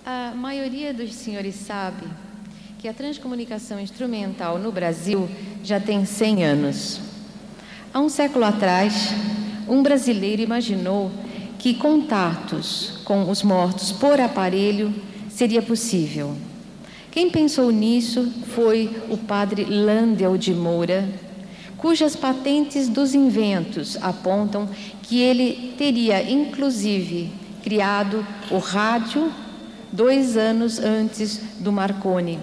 A maioria dos senhores sabe que a transcomunicação instrumental no Brasil já tem 100 anos. Há um século atrás, um brasileiro imaginou que contatos com os mortos por aparelho seria possível. Quem pensou nisso foi o padre Landel de Moura, cujas patentes dos inventos apontam que ele teria, inclusive, criado o rádio 2 anos antes do Marconi.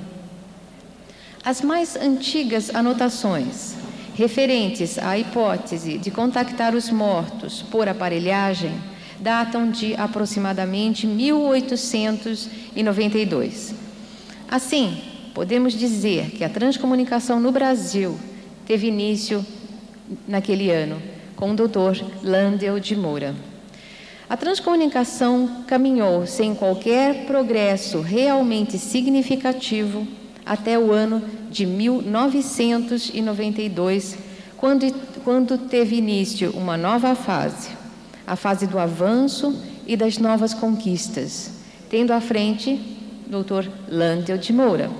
As mais antigas anotações referentes à hipótese de contactar os mortos por aparelhagem datam de aproximadamente 1892. Assim, podemos dizer que a transcomunicação no Brasil teve início naquele ano, com o Dr. Landel de Moura. A transcomunicação caminhou sem qualquer progresso realmente significativo até o ano de 1992, quando teve início uma nova fase, a fase do avanço e das novas conquistas, tendo à frente o Dr. Landel de Moura.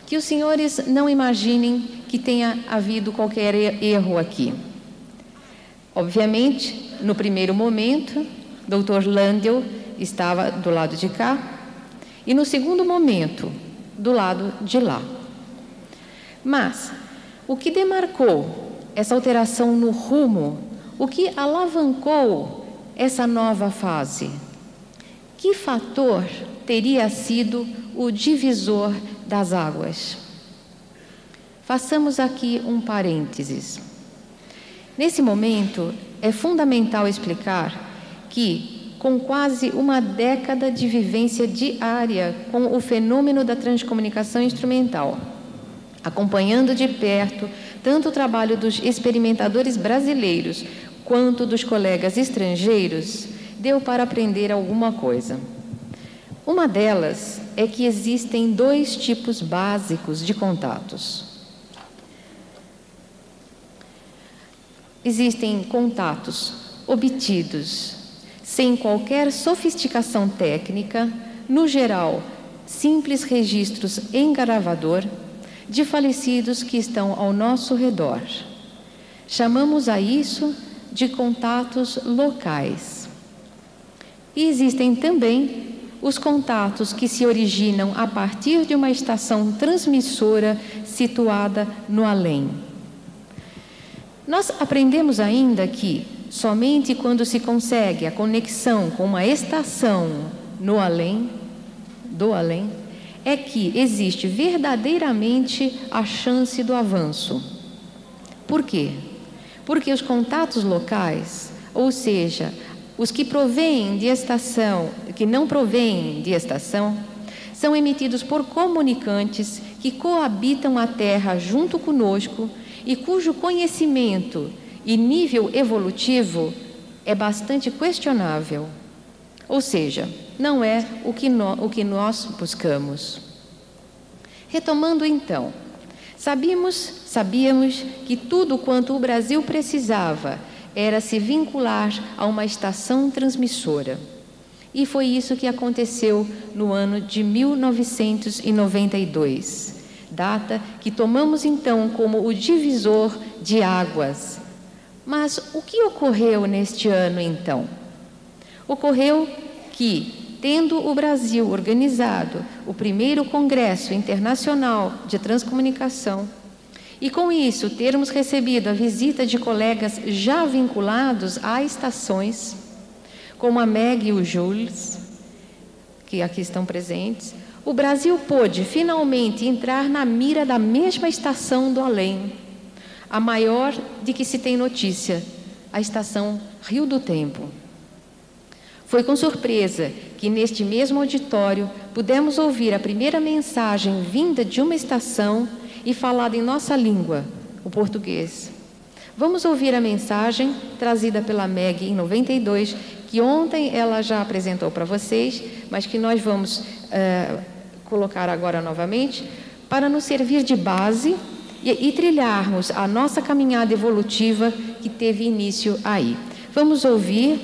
Que os senhores não imaginem que tenha havido qualquer erro aqui. Obviamente, no primeiro momento, Dr. Landel estava do lado de cá e no segundo momento, do lado de lá. Mas, o que demarcou essa alteração no rumo, o que alavancou essa nova fase? Que fator teria sido o divisor das águas? Façamos aqui um parênteses. Nesse momento, é fundamental explicar que, com quase uma década de vivência diária com o fenômeno da transcomunicação instrumental, acompanhando de perto tanto o trabalho dos experimentadores brasileiros quanto dos colegas estrangeiros, deu para aprender alguma coisa. Uma delas é que existem 2 tipos básicos de contatos. Existem contatos obtidos sem qualquer sofisticação técnica, no geral, simples registros em gravador de falecidos que estão ao nosso redor. Chamamos a isso de contatos locais. E existem também os contatos que se originam a partir de uma estação transmissora situada no além. Nós aprendemos ainda que, somente quando se consegue a conexão com uma estação no além, do além, é que existe verdadeiramente a chance do avanço. Por quê? Porque os contatos locais, ou seja, os que provêm de estação, que não provêm de estação, são emitidos por comunicantes que coabitam a Terra junto conosco e cujo conhecimento e nível evolutivo é bastante questionável. Ou seja, não é o que nós buscamos. Retomando então, sabíamos que tudo quanto o Brasil precisava era se vincular a uma estação transmissora. E foi isso que aconteceu no ano de 1992, data que tomamos então como o divisor de águas. Mas o que ocorreu neste ano então? Ocorreu que, tendo o Brasil organizado o primeiro Congresso Internacional de Transcomunicação, e com isso termos recebido a visita de colegas já vinculados a estações, como a Meg e o Jules, que aqui estão presentes, o Brasil pôde finalmente entrar na mira da mesma estação do além, a maior de que se tem notícia, a estação Rio do Tempo. Foi com surpresa que neste mesmo auditório pudemos ouvir a primeira mensagem vinda de uma estação e falada em nossa língua, o português. Vamos ouvir a mensagem trazida pela Meg em 92, que ontem ela já apresentou para vocês, mas que nós vamos colocar agora novamente, para nos servir de base e trilharmos a nossa caminhada evolutiva que teve início aí. Vamos ouvir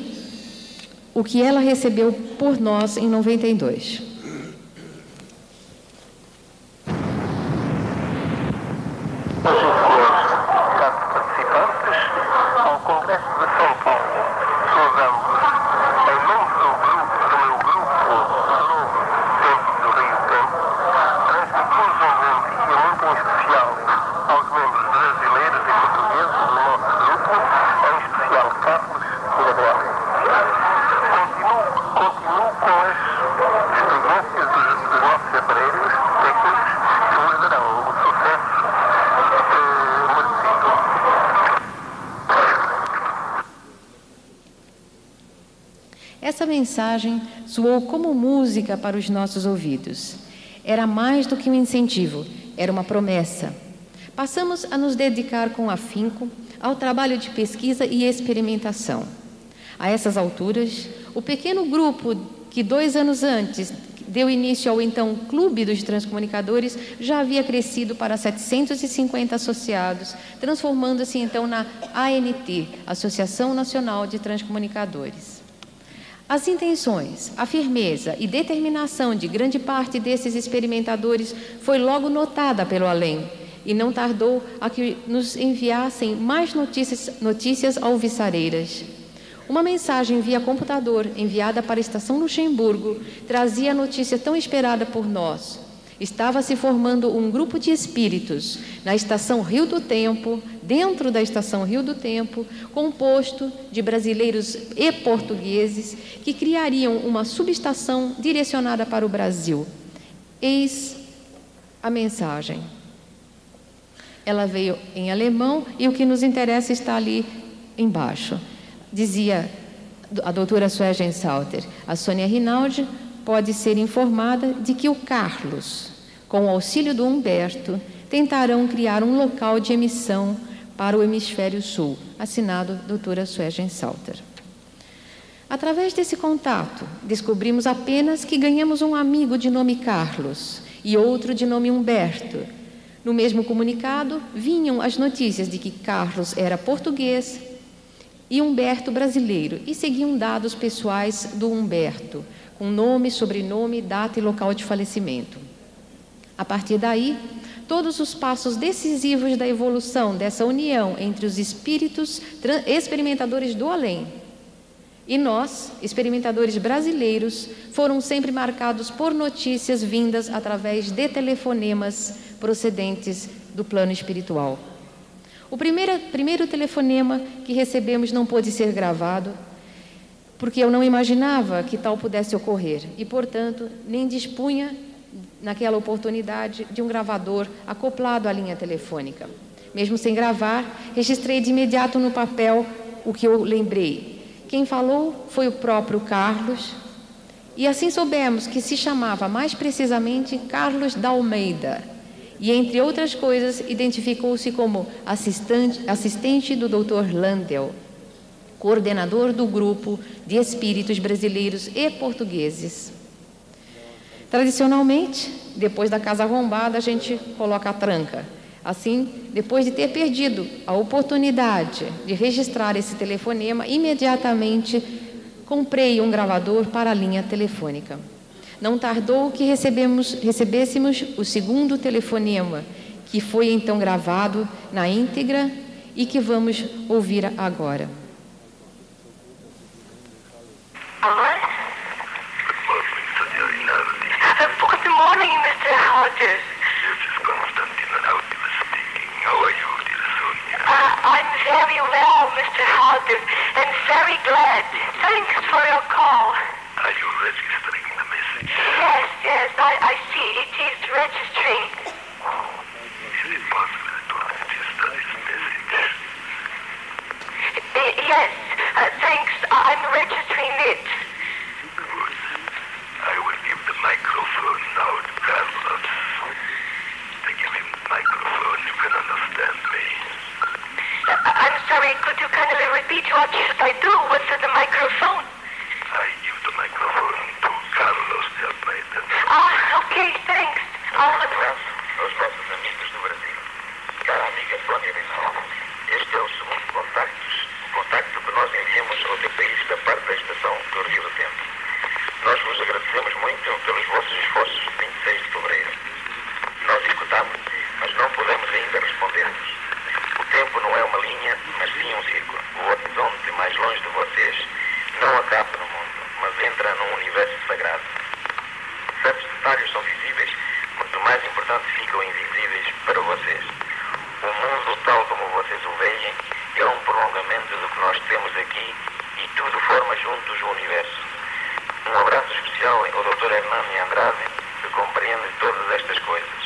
o que ela recebeu por nós em 92. Essa mensagem soou como música para os nossos ouvidos. Era mais do que um incentivo, era uma promessa. Passamos a nos dedicar com afinco ao trabalho de pesquisa e experimentação. A essas alturas, o pequeno grupo que 2 anos antes deu início ao então Clube dos Transcomunicadores já havia crescido para 750 associados, transformando-se então na ANT, Associação Nacional de Transcomunicadores. As intenções, a firmeza e determinação de grande parte desses experimentadores foi logo notada pelo além, e não tardou a que nos enviassem mais notícias alvissareiras. Uma mensagem via computador, enviada para a Estação Luxemburgo, trazia a notícia tão esperada por nós. Estava se formando um grupo de espíritos na Estação Rio do Tempo, dentro da Estação Rio do Tempo, composto de brasileiros e portugueses que criariam uma subestação direcionada para o Brasil. Eis a mensagem. Ela veio em alemão e o que nos interessa está ali embaixo. Dizia a doutora Suegen Salter: a Sônia Rinaldi pode ser informada de que o Carlos, com o auxílio do Humberto, tentarão criar um local de emissão para o Hemisfério Sul. Assinado doutora Suegen Salter. Através desse contato, descobrimos apenas que ganhamos um amigo de nome Carlos e outro de nome Humberto. No mesmo comunicado, vinham as notícias de que Carlos era português e Humberto brasileiro, e seguiam dados pessoais do Humberto, com nome, sobrenome, data e local de falecimento. A partir daí, todos os passos decisivos da evolução dessa união entre os espíritos experimentadores do além e nós, experimentadores brasileiros, foram sempre marcados por notícias vindas através de telefonemas procedentes do plano espiritual. O primeiro telefonema que recebemos não pôde ser gravado, porque eu não imaginava que tal pudesse ocorrer e, portanto, nem dispunha, naquela oportunidade, de um gravador acoplado à linha telefônica. Mesmo sem gravar, registrei de imediato no papel o que eu lembrei. Quem falou foi o próprio Carlos, e assim soubemos que se chamava mais precisamente Carlos da Almeida, e, entre outras coisas, identificou-se como assistente do Dr. Landel, coordenador do grupo de espíritos brasileiros e portugueses. Tradicionalmente, depois da casa arrombada, a gente coloca a tranca. Assim, depois de ter perdido a oportunidade de registrar esse telefonema, imediatamente comprei um gravador para a linha telefônica. Não tardou que recebêssemos o segundo telefonema, que foi então gravado na íntegra e que vamos ouvir agora. Good morning, Mr. Hodges. This is Constantine Nautilus speaking. How are you, dear Sonia? I'm very well, Mr. Hodges, and very glad. Thanks for your call. Are you registering the message? Yes, I see. It is registering. Is it possible to register this message? Yes, thanks. I'm registering it. Good. I will give the microphone now to Carlos. I give him the microphone, you can understand me. I'm sorry, could you kindly repeat what should I do with the microphone? I give the microphone to Carlos de Almeida. Okay, thanks. Aos nossos amigos do Brasil. Cara amiga Sônia Rinaldi, este é o segundo contacto que nós enviamos ao DPI da parte da estação do Rio entra num universo sagrado. Certos detalhes são visíveis, quanto mais importantes ficam invisíveis para vocês. O mundo, tal como vocês o veem, é um prolongamento do que nós temos aqui e tudo forma juntos o universo. Um abraço especial ao Dr. Hernani Andrade, que compreende todas estas coisas.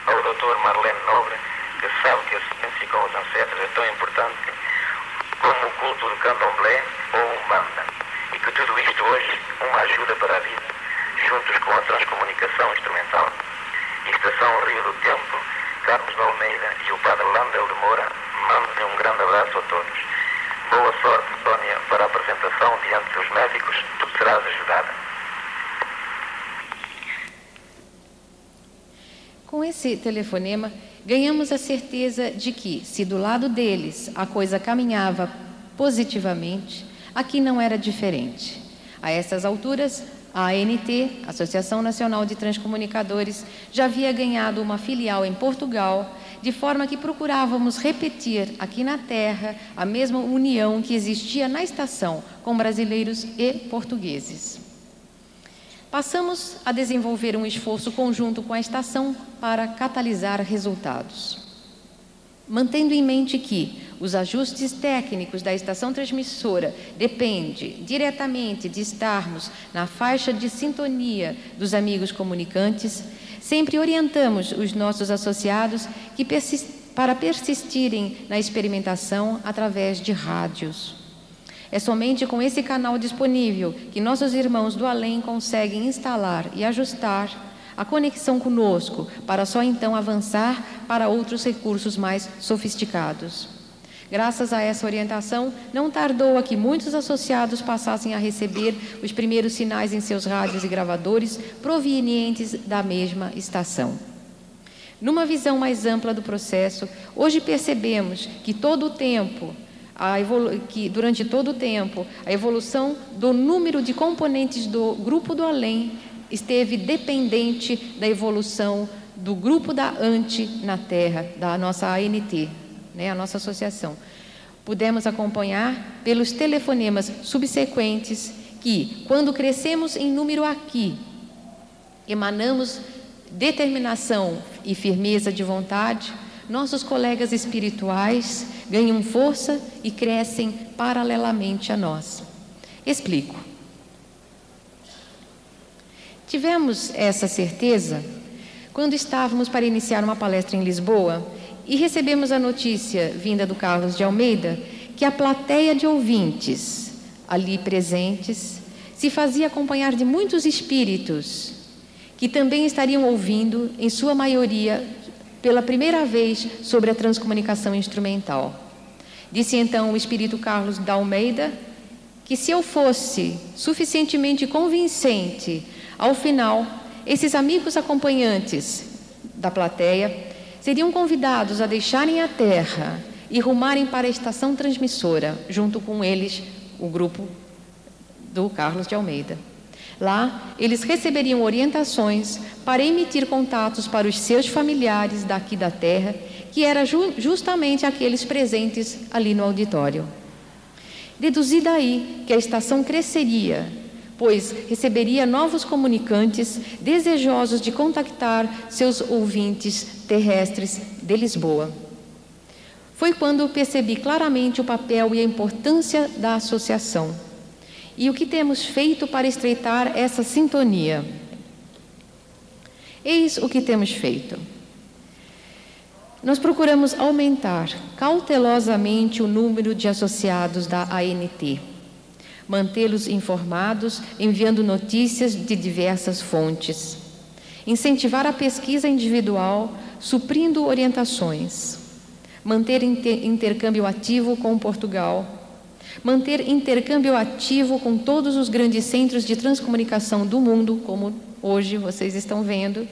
Ao Dr. Marlene Nobre, que sabe que a ciência com os ancestros é tão importante como o culto de candomblé ou umbanda, e que tudo isto hoje uma ajuda para a vida, juntos com a transcomunicação instrumental. Estação Rio do Tempo, Carlos de Almeida e o Padre Landel de Moura mandam-lhe um grande abraço a todos. Boa sorte, Sónia, para a apresentação diante dos médicos. Tu serás ajudada. Com esse telefonema, ganhamos a certeza de que, se do lado deles a coisa caminhava positivamente, aqui não era diferente. A essas alturas, a ANT, Associação Nacional de Transcomunicadores, já havia ganhado uma filial em Portugal, de forma que procurávamos repetir aqui na Terra a mesma união que existia na estação com brasileiros e portugueses. Passamos a desenvolver um esforço conjunto com a estação para catalisar resultados. Mantendo em mente que os ajustes técnicos da estação transmissora dependem diretamente de estarmos na faixa de sintonia dos amigos comunicantes, sempre orientamos os nossos associados para persistirem na experimentação através de rádios. É somente com esse canal disponível que nossos irmãos do além conseguem instalar e ajustar a conexão conosco, para só então avançar para outros recursos mais sofisticados. Graças a essa orientação, não tardou a que muitos associados passassem a receber os primeiros sinais em seus rádios e gravadores provenientes da mesma estação. Numa visão mais ampla do processo, hoje percebemos que durante todo o tempo, a evolução do número de componentes do grupo do além esteve dependente da evolução do grupo da ANT na Terra, da nossa ANT, a nossa associação. Pudemos acompanhar pelos telefonemas subsequentes que, quando crescemos em número aqui, emanamos determinação e firmeza de vontade, nossos colegas espirituais ganham força e crescem paralelamente a nós. Explico. Tivemos essa certeza quando estávamos para iniciar uma palestra em Lisboa e recebemos a notícia, vinda do Carlos de Almeida, que a plateia de ouvintes ali presentes se fazia acompanhar de muitos espíritos que também estariam ouvindo, em sua maioria, pela primeira vez, sobre a transcomunicação instrumental. Disse então o espírito Carlos de Almeida que, se eu fosse suficientemente convincente, ao final, esses amigos acompanhantes da plateia seriam convidados a deixarem a Terra e rumarem para a estação transmissora, junto com eles, o grupo do Carlos de Almeida. Lá, eles receberiam orientações para emitir contatos para os seus familiares daqui da Terra, que eram justamente aqueles presentes ali no auditório. Deduzi daí que a estação cresceria, pois receberia novos comunicantes desejosos de contactar seus ouvintes terrestres de Lisboa. Foi quando percebi claramente o papel e a importância da associação. E o que temos feito para estreitar essa sintonia? Eis o que temos feito. Nós procuramos aumentar cautelosamente o número de associados da ANT, mantê-los informados, enviando notícias de diversas fontes, incentivar a pesquisa individual, suprindo orientações, manter intercâmbio ativo com Portugal, manter intercâmbio ativo com todos os grandes centros de transcomunicação do mundo, como hoje vocês estão vendo,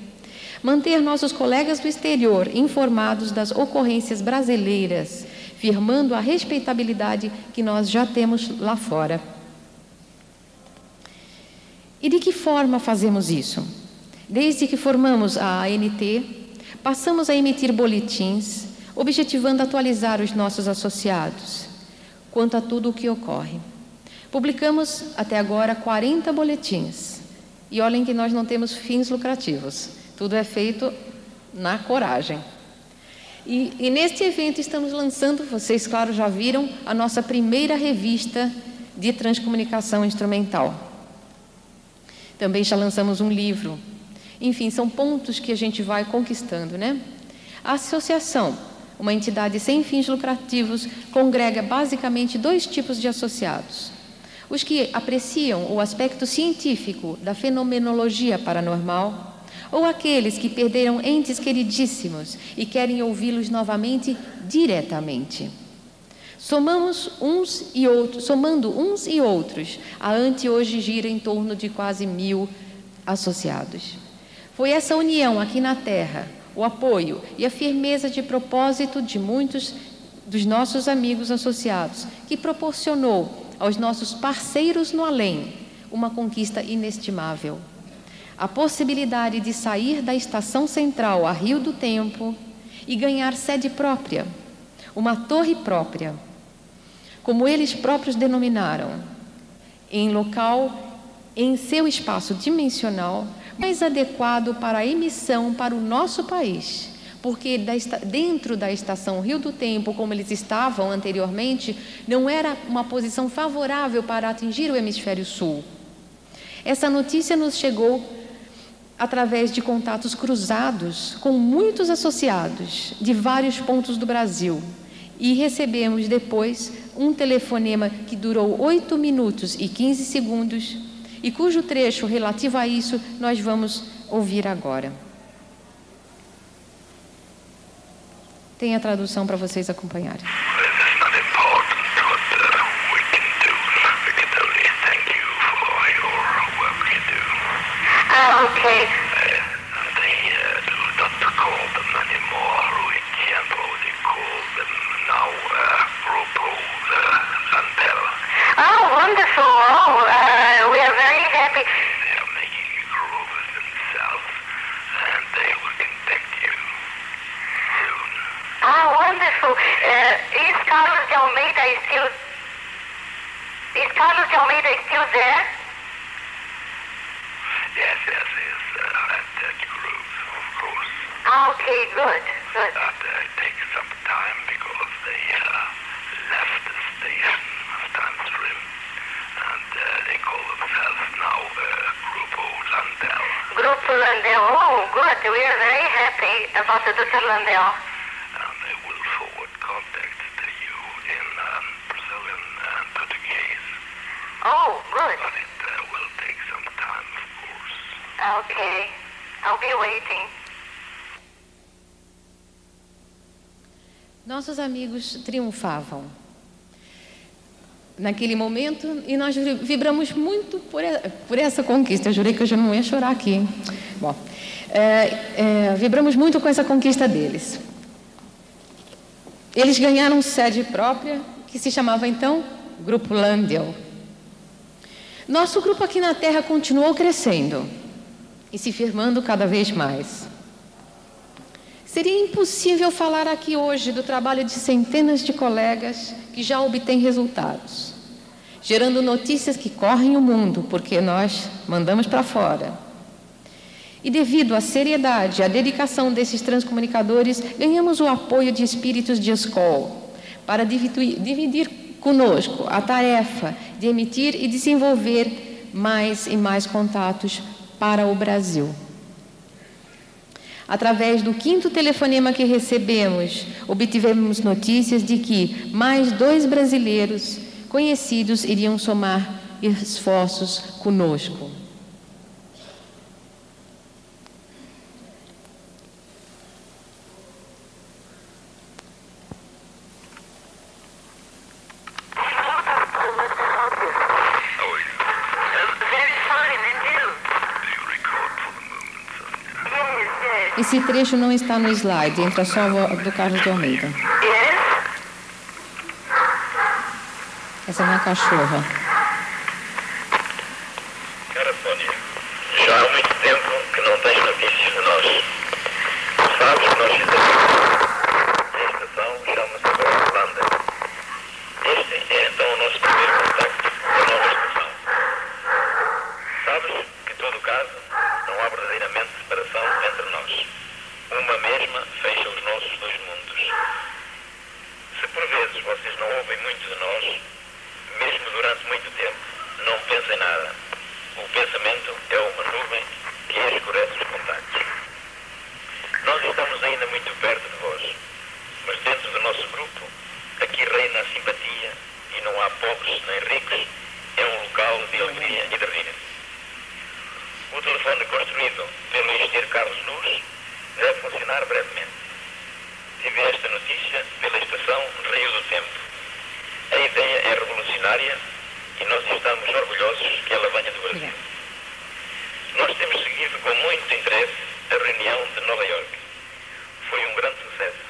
manter nossos colegas do exterior informados das ocorrências brasileiras, firmando a respeitabilidade que nós já temos lá fora. E de que forma fazemos isso? Desde que formamos a ANT, passamos a emitir boletins, objetivando atualizar os nossos associados quanto a tudo o que ocorre. Publicamos até agora 40 boletins. E olhem que nós não temos fins lucrativos. Tudo é feito na coragem. E neste evento estamos lançando, vocês, claro, já viram, a nossa primeira revista de transcomunicação instrumental. Também já lançamos um livro. Enfim, são pontos que a gente vai conquistando, né? A associação, uma entidade sem fins lucrativos, congrega basicamente 2 tipos de associados. Os que apreciam o aspecto científico da fenomenologia paranormal, ou aqueles que perderam entes queridíssimos e querem ouvi-los novamente diretamente. Somando uns e outros, a ANTE hoje gira em torno de quase 1000 associados. Foi essa união aqui na Terra, o apoio e a firmeza de propósito de muitos dos nossos amigos associados, que proporcionou aos nossos parceiros no além uma conquista inestimável. A possibilidade de sair da estação central a Rio do Tempo e ganhar sede própria, uma torre própria, como eles próprios denominaram, em local, em seu espaço dimensional, mais adequado para a emissão para o nosso país, porque dentro da estação Rio do Tempo, como eles estavam anteriormente, não era uma posição favorável para atingir o hemisfério sul. Essa notícia nos chegou através de contatos cruzados com muitos associados de vários pontos do Brasil. E recebemos depois um telefonema que durou 8 minutos e 15 segundos e cujo trecho relativo a isso nós vamos ouvir agora. Tem a tradução para vocês acompanharem. Okay. They do not call them anymore. We can't only call them now Grupo Landel. Oh, wonderful. Oh, we are very happy. They are making groups themselves, and they will contact you soon. Oh, wonderful. Is Carlos de Almeida still there? Yes, at groups, of course. Okay, good. It takes some time because they left the station Stanstream, and they call themselves now Grupo Landel. Grupo Landel, oh, good. We are very happy about the Dr. Landel. And they will forward contacts to you in Brazilian and Portuguese. Oh, good. But it will take some time, of course. Okay, I'll be waiting. Nossos amigos triunfavam naquele momento e nós vibramos muito por essa conquista. Eu jurei que eu já não ia chorar aqui. Bom, vibramos muito com essa conquista deles. Eles ganharam sede própria, que se chamava então Grupo Landel. Nosso grupo aqui na Terra continuou crescendo e se firmando cada vez mais. Seria impossível falar aqui hoje do trabalho de centenas de colegas que já obtêm resultados, gerando notícias que correm o mundo, porque nós mandamos para fora. E devido à seriedade e à dedicação desses transcomunicadores, ganhamos o apoio de espíritos de escola para dividir conosco a tarefa de emitir e desenvolver mais e mais contatos para o Brasil. Através do 5º telefonema que recebemos, obtivemos notícias de que mais 2 brasileiros conhecidos iriam somar esforços conosco. Esse trecho não está no slide, entra só a voz do Carlos de Almeida. Essa é minha cachorra. Cara Sônia, já há muito tempo que não tens notícias de nós. Sabes que nós fizemos a estação chama-se Holanda. Este é então o nosso primeiro contacto com a nova nada. O pensamento é uma nuvem que escurece os contactos. Nós estamos ainda muito perto de vós, mas dentro do nosso grupo, aqui reina a simpatia e não há pobres nem ricos, é um local de alegria e de rir. O telefone construído pelo engenheiro Carlos Luz deve funcionar brevemente. Tive esta notícia pela estação Rio do Tempo. A ideia é revolucionária e nós estamos orgulhosos que ela venha do Brasil. Nós temos seguido com muito interesse a reunião de Nova Iorque. Foi um grande sucesso.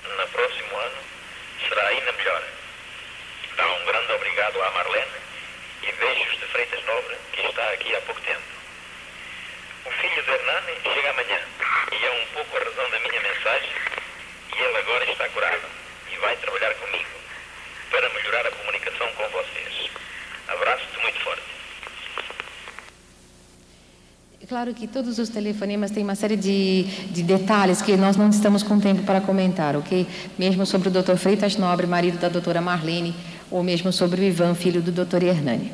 No próximo ano será ainda melhor. Dá um grande obrigado à Marlene e beijos de Freitas Nobre, que está aqui há pouco tempo. O filho de Hernani chega amanhã e é um pouco a razão da minha mensagem, e ele agora está curado e vai trabalhar comigo para melhorar a comunicação com vocês. Abraço-te muito forte. Claro que todos os telefonemas têm uma série de detalhes que nós não estamos com tempo para comentar, ok? Mesmo sobre o Dr. Freitas Nobre, marido da doutora Marlene, ou mesmo sobre o Ivan, filho do Dr. Hernani.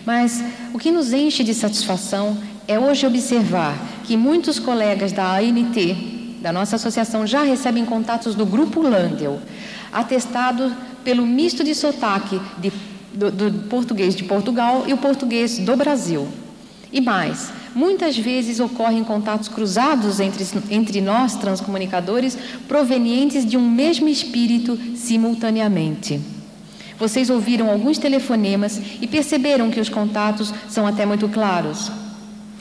Mas o que nos enche de satisfação é hoje observar que muitos colegas da ANT, da nossa associação, já recebem contatos do Grupo Landel, atestado pelo misto de sotaque do português de Portugal e o português do Brasil. E mais, muitas vezes ocorrem contatos cruzados entre nós, transcomunicadores, provenientes de um mesmo espírito simultaneamente. Vocês ouviram alguns telefonemas e perceberam que os contatos são até muito claros.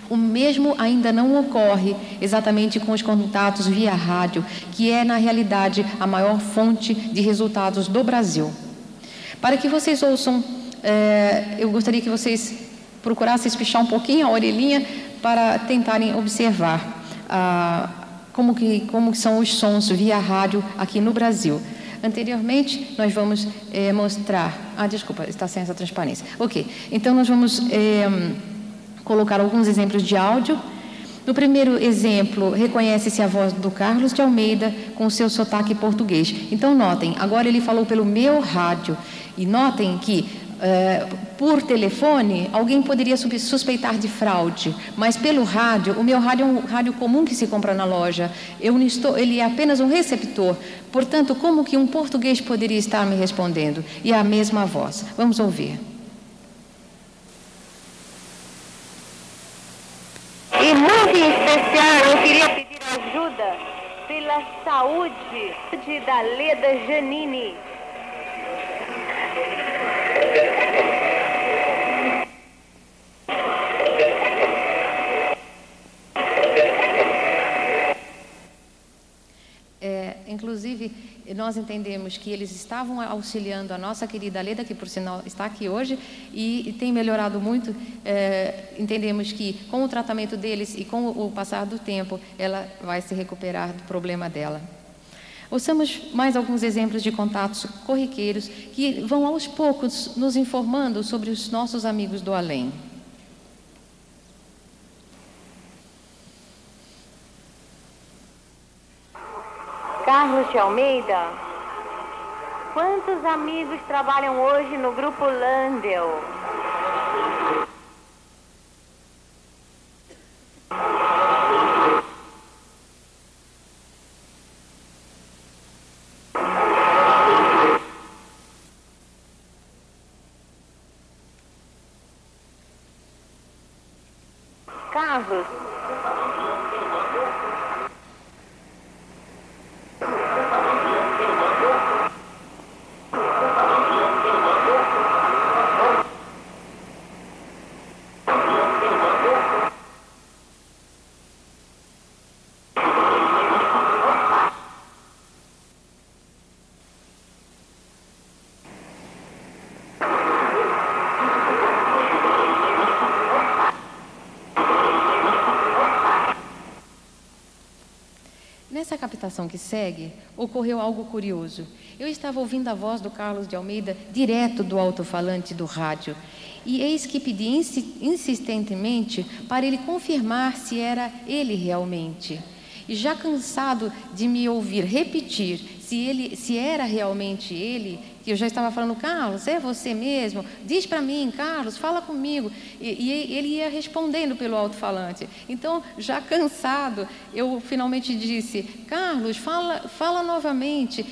O mesmo ainda não ocorre exatamente com os contatos via rádio, que é, na realidade, a maior fonte de resultados do Brasil. Para que vocês ouçam, eu gostaria que vocês procurassem espichar um pouquinho a orelhinha para tentarem observar como que são os sons via rádio aqui no Brasil. Anteriormente, nós vamos mostrar... desculpa, está sem essa transparência. Ok, então nós vamos colocar alguns exemplos de áudio. No primeiro exemplo, reconhece-se a voz do Carlos de Almeida com o seu sotaque português. Então, notem, agora ele falou pelo meu rádio. E notem que, por telefone, alguém poderia suspeitar de fraude, mas pelo rádio, o meu rádio é um rádio comum que se compra na loja. Ele é apenas um receptor. Portanto, como que um português poderia estar me respondendo? E a mesma voz. Vamos ouvir. E muito em especial, eu queria pedir ajuda pela saúde da Leda Janine. Inclusive, nós entendemos que eles estavam auxiliando a nossa querida Leda, que por sinal está aqui hoje, e tem melhorado muito. Entendemos que com o tratamento deles e com o passar do tempo, ela vai se recuperar do problema dela. Ouçamos mais alguns exemplos de contatos corriqueiros que vão aos poucos nos informando sobre os nossos amigos do além. Carlos de Almeida, quantos amigos trabalham hoje no Grupo Landel? Carlos. Nessa captação que segue, ocorreu algo curioso. Eu estava ouvindo a voz do Carlos de Almeida direto do alto-falante do rádio, e eis que pedi insistentemente para ele confirmar se era ele realmente. E já cansado de me ouvir repetir se era realmente ele que eu já estava falando, Carlos, é você mesmo? Diz para mim, Carlos, fala comigo. E ele ia respondendo pelo alto-falante. Então, já cansado, eu finalmente disse, Carlos, fala novamente,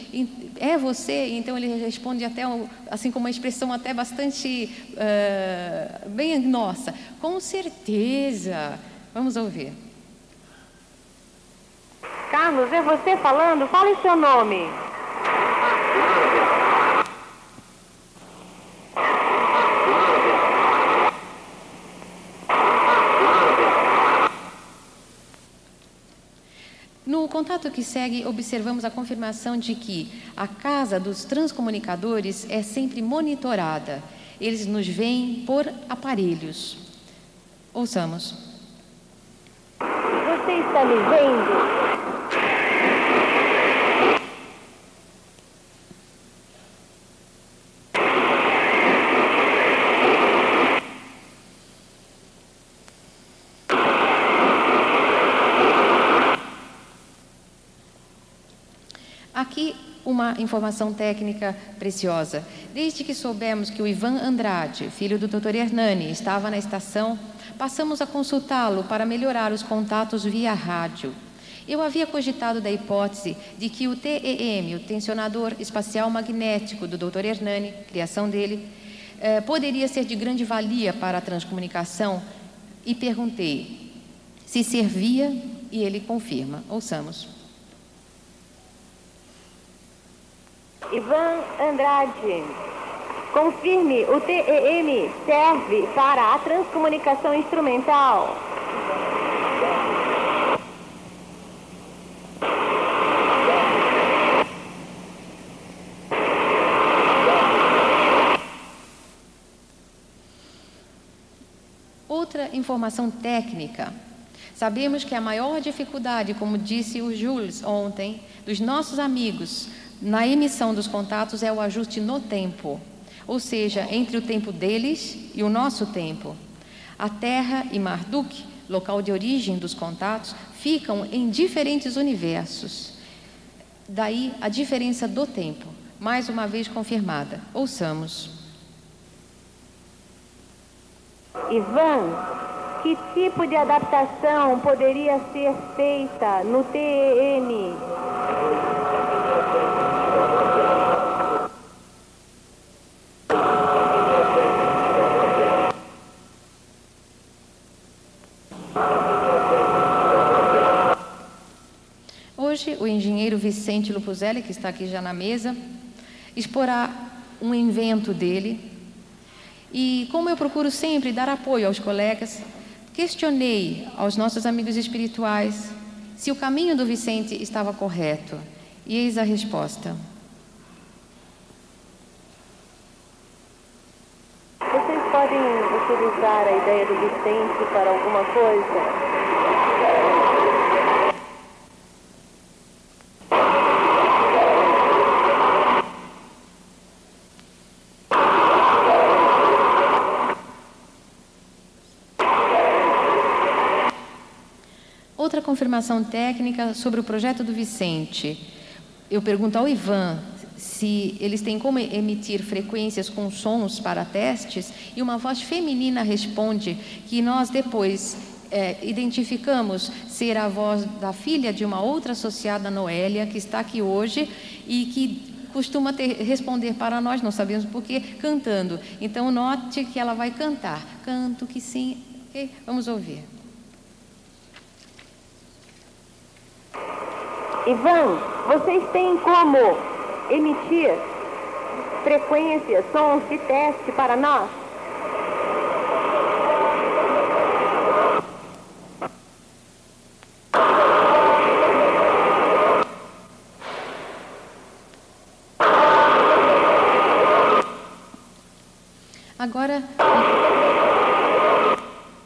é você? Então, ele responde até, assim, com uma expressão até bastante, bem nossa, com certeza. Vamos ouvir. Carlos, é você falando? Fale seu nome. No contato que segue, observamos a confirmação de que a casa dos transcomunicadores é sempre monitorada. Eles nos veem por aparelhos. Ouçamos. Você está me vendo? Aqui uma informação técnica preciosa. Desde que soubemos que o Ivan Andrade, filho do Dr. Hernani, estava na estação, passamos a consultá-lo para melhorar os contatos via rádio. Eu havia cogitado da hipótese de que o TEM, o tensionador espacial magnético do Dr. Hernani, criação dele, poderia ser de grande valia para a transcomunicação e perguntei se servia e ele confirma. Ouçamos. Ivan Andrade, confirme, o TEM serve para a transcomunicação instrumental. Outra informação técnica. Sabemos que a maior dificuldade, como disse o Jules ontem, dos nossos amigos na emissão dos contatos é o ajuste no tempo, ou seja, entre o tempo deles e o nosso tempo. A Terra e Marduk, local de origem dos contatos, ficam em diferentes universos. Daí a diferença do tempo, mais uma vez confirmada. Ouçamos. Ivan, que tipo de adaptação poderia ser feita no TEM? Hoje, o engenheiro Vicente Lupuzelli, que está aqui já na mesa, exporá um invento dele. E como eu procuro sempre dar apoio aos colegas, questionei aos nossos amigos espirituais se o caminho do Vicente estava correto. E eis a resposta. Vocês podem utilizar a ideia do Vicente para alguma coisa? Outra confirmação técnica sobre o projeto do Vicente. Eu pergunto ao Ivan se eles têm como emitir frequências com sons para testes, e uma voz feminina responde que nós depois identificamos ser a voz da filha de uma outra associada, Noélia, que está aqui hoje e que costuma responder para nós, não sabemos por quê, cantando. Então, note que ela vai cantar. Canto que sim. Okay? Vamos ouvir. Ivan, vocês têm como emitir frequências, sons de teste para nós? Agora,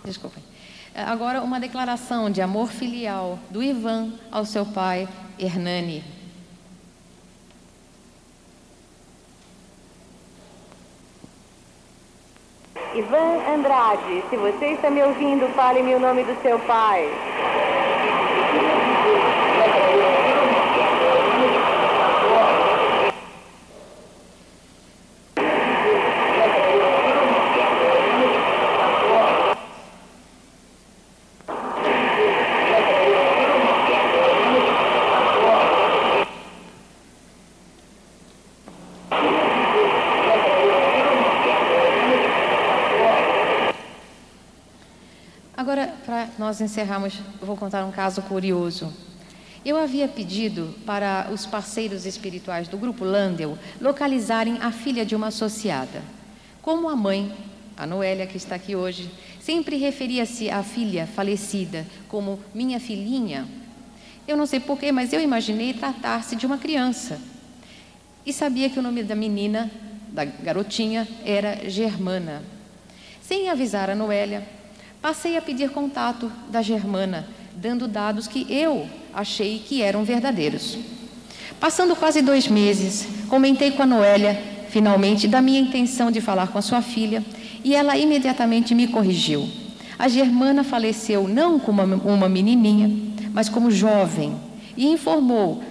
desculpem. Agora, uma declaração de amor filial do Ivan ao seu pai, Hernani. Ivan Andrade, se você está me ouvindo, fale-me o nome do seu pai. Agora, para nós encerrarmos, eu vou contar um caso curioso. Eu havia pedido para os parceiros espirituais do Grupo Landel localizarem a filha de uma associada. Como a mãe, a Noélia, que está aqui hoje, sempre referia-se à filha falecida como minha filhinha, eu não sei porquê, mas eu imaginei tratar-se de uma criança. E sabia que o nome da menina, da garotinha, era Germana. Sem avisar a Noélia, passei a pedir contato da Germana, dando dados que eu achei que eram verdadeiros. Passando quase 2 meses, comentei com a Noélia, finalmente, da minha intenção de falar com a sua filha, e ela imediatamente me corrigiu. A Germana faleceu não como uma menininha, mas como jovem, e informou-me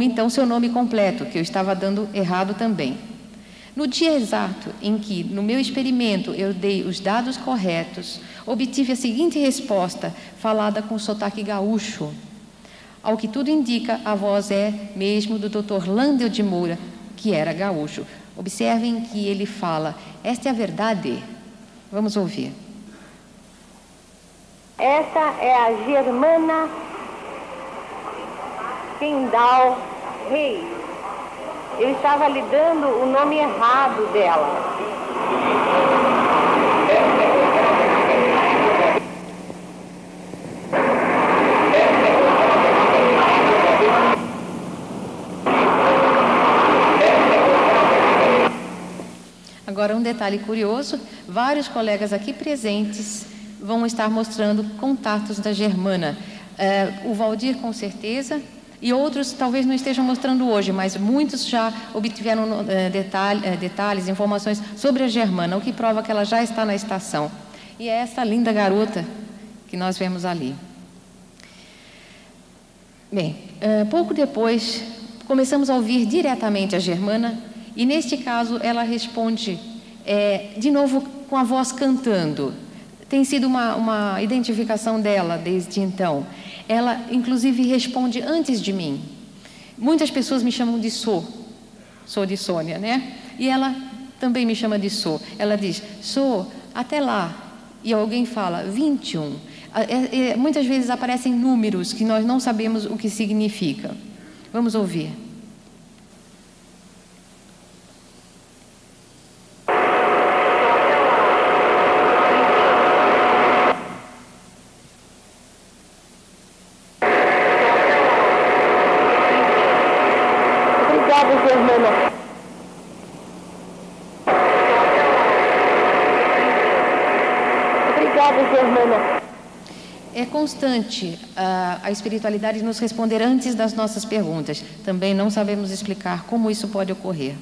então seu nome completo, que eu estava dando errado também. No dia exato em que, no meu experimento, eu dei os dados corretos, obtive a seguinte resposta, falada com sotaque gaúcho. Ao que tudo indica, a voz é mesmo do Dr. Landel de Moura, que era gaúcho. Observem que ele fala, esta é a verdade. Vamos ouvir. Essa é a Germana Kendall Reis. Eu estava lhe dando o nome errado dela. Agora, um detalhe curioso, vários colegas aqui presentes vão estar mostrando contatos da Germana. O Valdir, com certeza, e outros talvez não estejam mostrando hoje, mas muitos já obtiveram detalhes, informações sobre a Germana, o que prova que ela já está na estação. E é essa linda garota que nós vemos ali. Bem, pouco depois, começamos a ouvir diretamente a Germana, e neste caso ela responde de novo com a voz cantando. Tem sido uma identificação dela desde então. Ela, inclusive, responde antes de mim. Muitas pessoas me chamam de Sou de Sônia, né? E ela também me chama de Sou. Ela diz, Sou, até lá. E alguém fala, 21. Muitas vezes aparecem números que nós não sabemos o que significa. Vamos ouvir. Germana. Obrigada, Germana. É constante a espiritualidade nos responder antes das nossas perguntas. Também não sabemos explicar como isso pode ocorrer.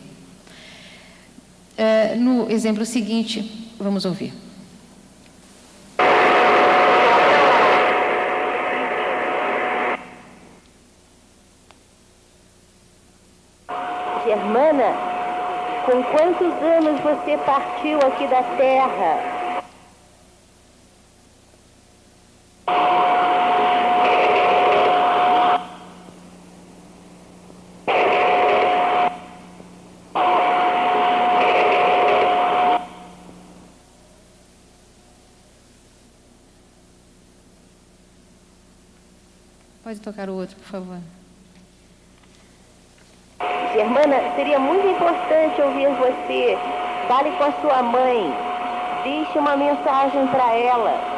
No exemplo seguinte, vamos ouvir. Germana, com quantos anos você partiu aqui da Terra? Pode tocar o outro, por favor. Germana, seria muito importante ouvir você. Fale com a sua mãe. Deixe uma mensagem para ela.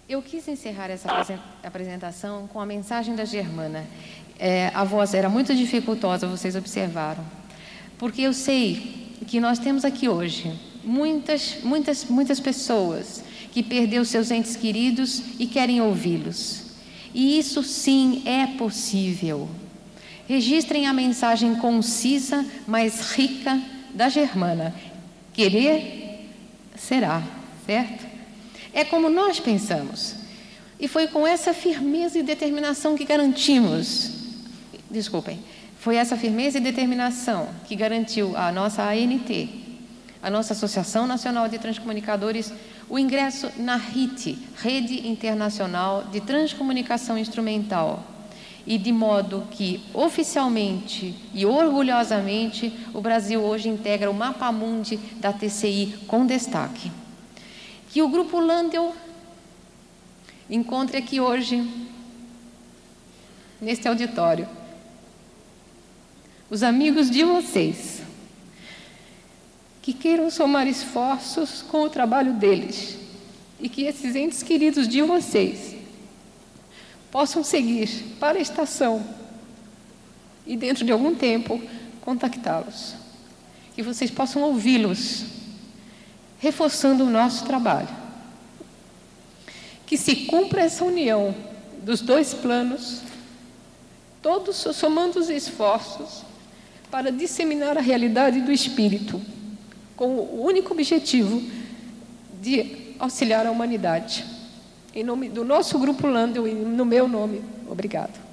Eu quis encerrar essa apresentação com a mensagem da Germana. A voz era muito dificultosa, vocês observaram, porque eu sei que nós temos aqui hoje muitas pessoas que perderam seus entes queridos e querem ouvi-los. E isso sim é possível. Registrem a mensagem concisa, mas rica da Germana. Querer será, certo? É como nós pensamos. E foi com essa firmeza e determinação que garantimos, foi essa firmeza e determinação que garantiu à nossa ANT, a nossa Associação Nacional de Transcomunicadores, o ingresso na RIT, Rede Internacional de Transcomunicação Instrumental, e de modo que, oficialmente e orgulhosamente, o Brasil hoje integra o Mapamundi da TCI com destaque. Que o Grupo Landel encontre aqui hoje, neste auditório, os amigos de vocês, que queiram somar esforços com o trabalho deles, e que esses entes queridos de vocês possam seguir para a estação e, dentro de algum tempo, contactá-los. Que vocês possam ouvi-los, reforçando o nosso trabalho. Que se cumpra essa união dos dois planos, todos somando os esforços para disseminar a realidade do espírito, com o único objetivo de auxiliar a humanidade. Em nome do nosso Grupo Landel e no meu nome, obrigado.